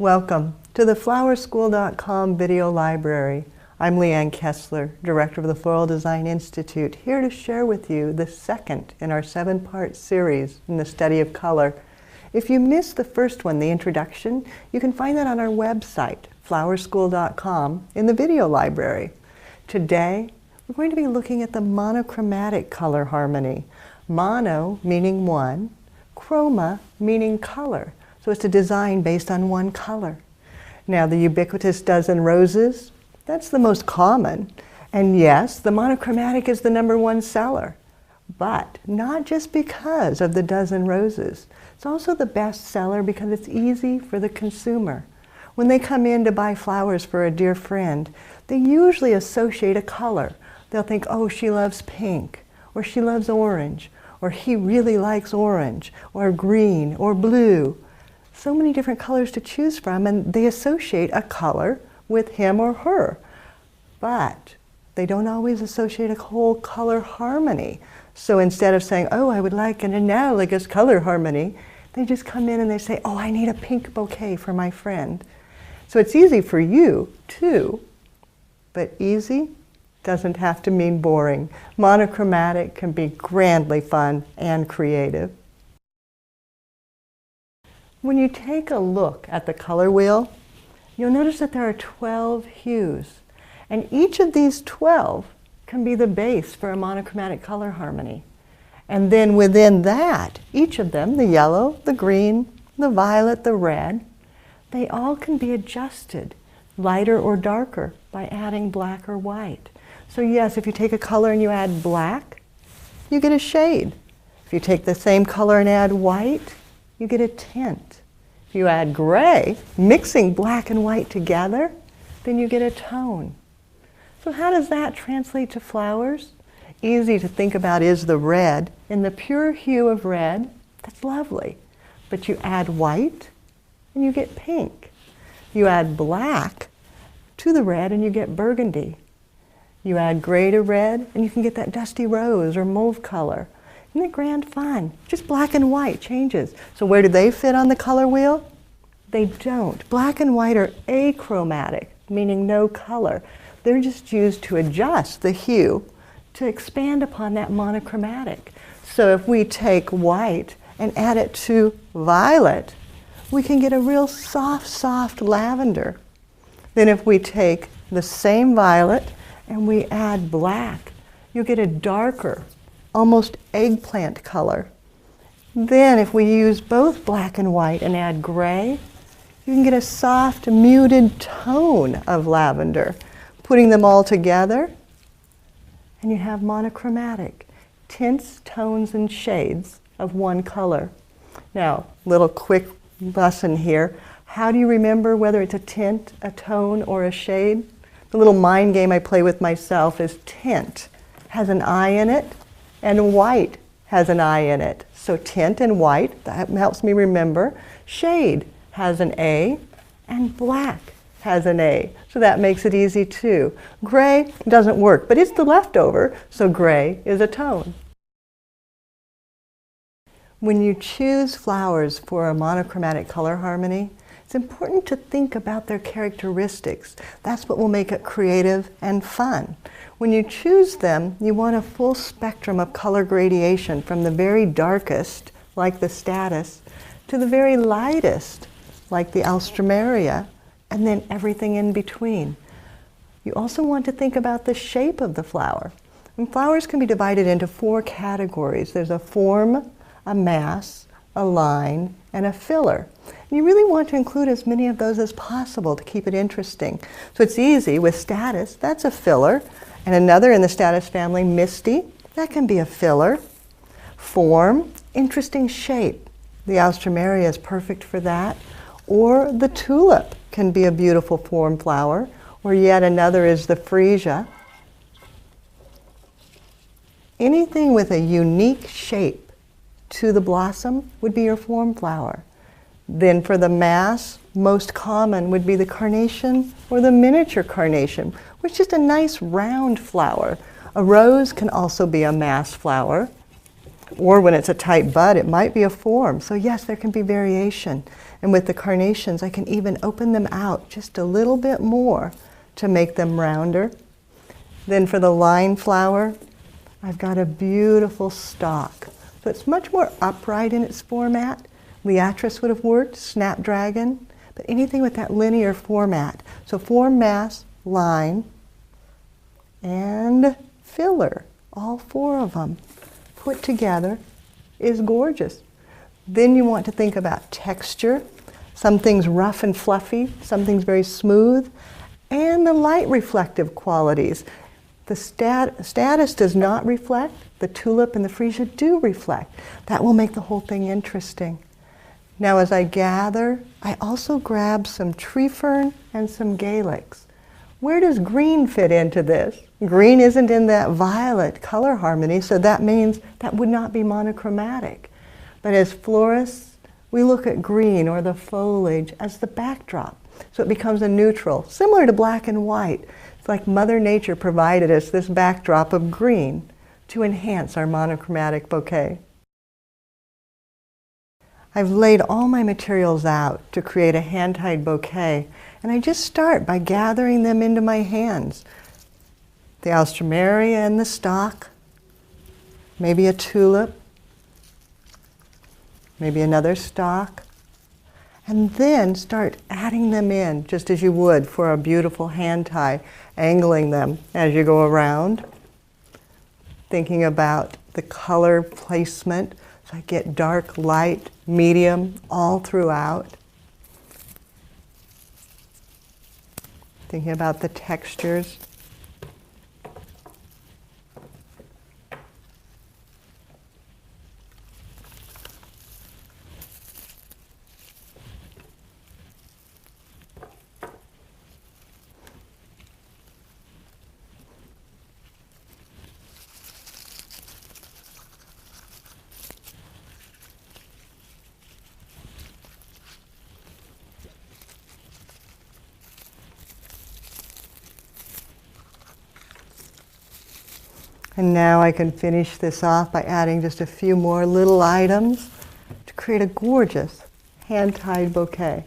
Welcome to the flowerschool.com video library. I'm Leanne Kessler, Director of the Floral Design Institute, here to share with you the second in our 7-part series in the study of color. If you missed the first one, the introduction, you can find that on our website, flowerschool.com, in the video library. Today, we're going to be looking at the monochromatic color harmony. Mono meaning one, chroma meaning color. So it's a design based on one color. Now the ubiquitous dozen roses, that's the most common. And yes, the monochromatic is the #1 seller. But not just because of the dozen roses. It's also the best seller because it's easy for the consumer. When they come in to buy flowers for a dear friend, they usually associate a color. They'll think, oh, she loves pink, or she loves orange, or he really likes orange, or green, or blue. So many different colors to choose from, and they associate a color with him or her. But they don't always associate a whole color harmony. So instead of saying, oh, I would like an analogous color harmony, they just come in and they say, oh, I need a pink bouquet for my friend. So it's easy for you, too. But easy doesn't have to mean boring. Monochromatic can be grandly fun and creative. When you take a look at the color wheel, you'll notice that there are 12 hues. And each of these 12 can be the base for a monochromatic color harmony. And then within that, each of them, the yellow, the green, the violet, the red, they all can be adjusted, lighter or darker, by adding black or white. So yes, if you take a color and you add black, you get a shade. If you take the same color and add white, you get a tint. If you add gray, mixing black and white together, then you get a tone. So how does that translate to flowers? Easy to think about is the red. In the pure hue of red, that's lovely. But you add white and you get pink. You add black to the red and you get burgundy. You add gray to red and you can get that dusty rose or mauve color. Isn't it grand fun? Just black and white changes. So where do they fit on the color wheel? They don't. Black and white are achromatic, meaning no color. They're just used to adjust the hue to expand upon that monochromatic. So if we take white and add it to violet, we can get a real soft lavender. Then if we take the same violet and we add black, you'll get a darker, almost eggplant color. Then if we use both black and white and add gray, you can get a soft, muted tone of lavender. Putting them all together, and you have monochromatic, tints, tones, and shades of one color. Now, little quick lesson here. How do you remember whether it's a tint, a tone, or a shade? The little mind game I play with myself is tint has an I in it, and white has an I in it. So tint and white, that helps me remember. Shade has an A, and black has an A. So that makes it easy too. Gray doesn't work, but it's the leftover, so gray is a tone. When you choose flowers for a monochromatic color harmony, it's important to think about their characteristics. That's what will make it creative and fun. When you choose them, you want a full spectrum of color gradation from the very darkest, like the statice, to the very lightest, like the alstroemeria, and then everything in between. You also want to think about the shape of the flower. And flowers can be divided into 4 categories. There's a form, a mass, a line, and a filler. And you really want to include as many of those as possible to keep it interesting. So it's easy with statice, that's a filler. And another in the statice family, misty, that can be a filler. Form, interesting shape. The alstroemeria is perfect for that. Or the tulip can be a beautiful form flower. Or yet another is the freesia. Anything with a unique shape to the blossom would be your form flower. Then for the mass, most common would be the carnation or the miniature carnation, which is just a nice round flower. A rose can also be a mass flower. Or when it's a tight bud, it might be a form. So yes, there can be variation. And with the carnations, I can even open them out just a little bit more to make them rounder. Then for the line flower, I've got a beautiful stalk. So it's much more upright in its format. Liatris would have worked, snapdragon, but anything with that linear format. So form, mass, line, and filler, all four of them put together is gorgeous. Then you want to think about texture. Some things rough and fluffy, some things very smooth, and the light reflective qualities. The status does not reflect, the tulip and the freesia do reflect. That will make the whole thing interesting. Now as I gather, I also grab some tree fern and some Galix. Where does green fit into this? Green isn't in that violet color harmony, so that means that would not be monochromatic. But as florists, we look at green or the foliage as the backdrop. So it becomes a neutral, similar to black and white. It's like Mother Nature provided us this backdrop of green to enhance our monochromatic bouquet. I've laid all my materials out to create a hand-tied bouquet, and I just start by gathering them into my hands. The alstroemeria and the stalk, maybe a tulip, maybe another stalk, and then start adding them in just as you would for a beautiful hand tie, angling them as you go around, thinking about the color placement, so I get dark, light, medium all throughout. Thinking about the textures. And now I can finish this off by adding just a few more little items to create a gorgeous hand-tied bouquet.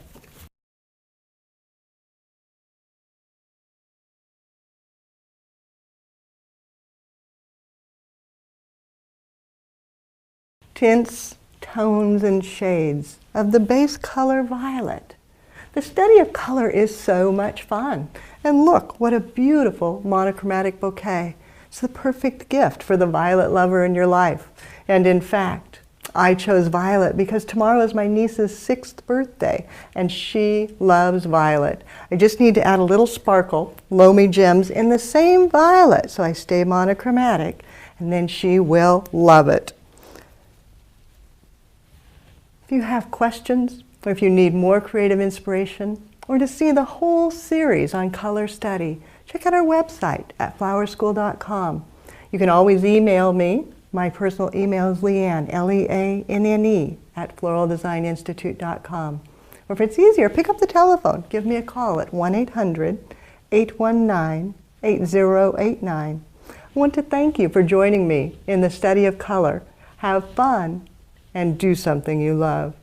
Tints, tones, and shades of the base color violet. The study of color is so much fun. And look, what a beautiful monochromatic bouquet. It's the perfect gift for the violet lover in your life. And in fact, I chose violet because tomorrow is my niece's 6th birthday, and she loves violet. I just need to add a little sparkle, Lomi gems, in the same violet, so I stay monochromatic, and then she will love it. If you have questions, or if you need more creative inspiration, or to see the whole series on color study, check out our website at flowerschool.com. You can always email me. My personal email is Leanne, Leanne, at floraldesigninstitute.com. Or if it's easier, pick up the telephone. Give me a call at 1-800-819-8089. I want to thank you for joining me in the study of color. Have fun and do something you love.